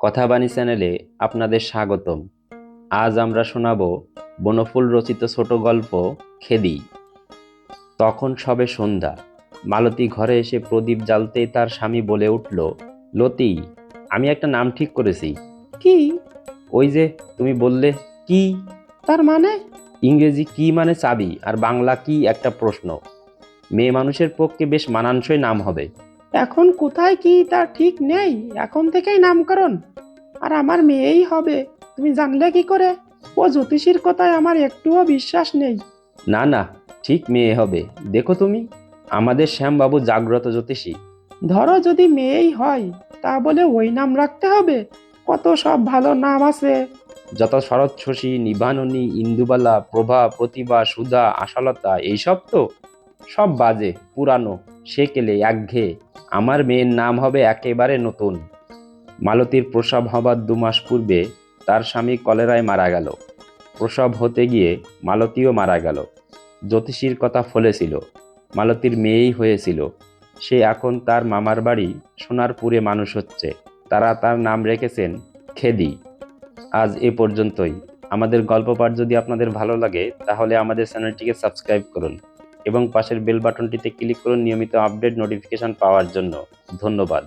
কথাবাণী চ্যানেলে আপনাদের স্বাগতম। আজ আমরা শোনাব বনফুল রচিত ছোট গল্প খেদি। তখন সবে সন্ধ্যা। মালতী ঘরে এসে প্রদীপ জ্বালতেই তার স্বামী বলে উঠল, লতি, আমি একটা নাম ঠিক করেছি। কি? ওই যে তুমি বললে কি, তার মানে? ইংরেজি কি মানে চাবি, আর বাংলা কি একটা প্রশ্ন। মেয়ে মানুষের পক্ষে বেশ মানানসই নাম হবে। এখন কোথায় কি তা ঠিক নেই, এখন থেকেই নামকরণ। আর আমার মেয়েই হবে, তুমি জানলে কি করে? ও জ্যোতিষীর কথায় আমার একটুও বিশ্বাস নেই। না না, ঠিক মেয়ে হবে। দেখো তুমি, আমাদের শ্যামবাবু জাগ্রত জ্যোতিষী। ধরো যদি মেয়েই হয়, তা বলে ওই নাম রাখতে হবে? কত সব ভালো নাম আছে। যত শরৎ শশী, নিবাননী, ইন্দুবালা, প্রভা, প্রতিভা, সুধা, আশালতা, এইসব তো সব বাজে, পুরানো, সেকেলে, একঘেয়ে। আমার মেয়ের নাম হবে একেবারে নতুন। মালতীর প্রসব হবার 2 মাস পূর্বে তার স্বামী কলেরায় মারা গেল। প্রসব হতে গিয়ে মালতীও মারা গেল। জ্যোতিষীর কথা ফলেছিল, মালতীর মেয়েই হয়েছিল। সে এখন তার মামার বাড়ি সোনারপুরে মানুষ হচ্ছে। তারা তার নাম রেখেছেন খেদি। আজ এ পর্যন্তই। আমাদের গল্প পাঠ যদি আপনাদের ভালো লাগে তাহলে আমাদের চ্যানেলটিকে সাবস্ক্রাইব করুন এবং পাশের বেল বাটনটিতে ক্লিক করুন নিয়মিত আপডেট নোটিফিকেশন পাওয়ার জন্য। ধন্যবাদ।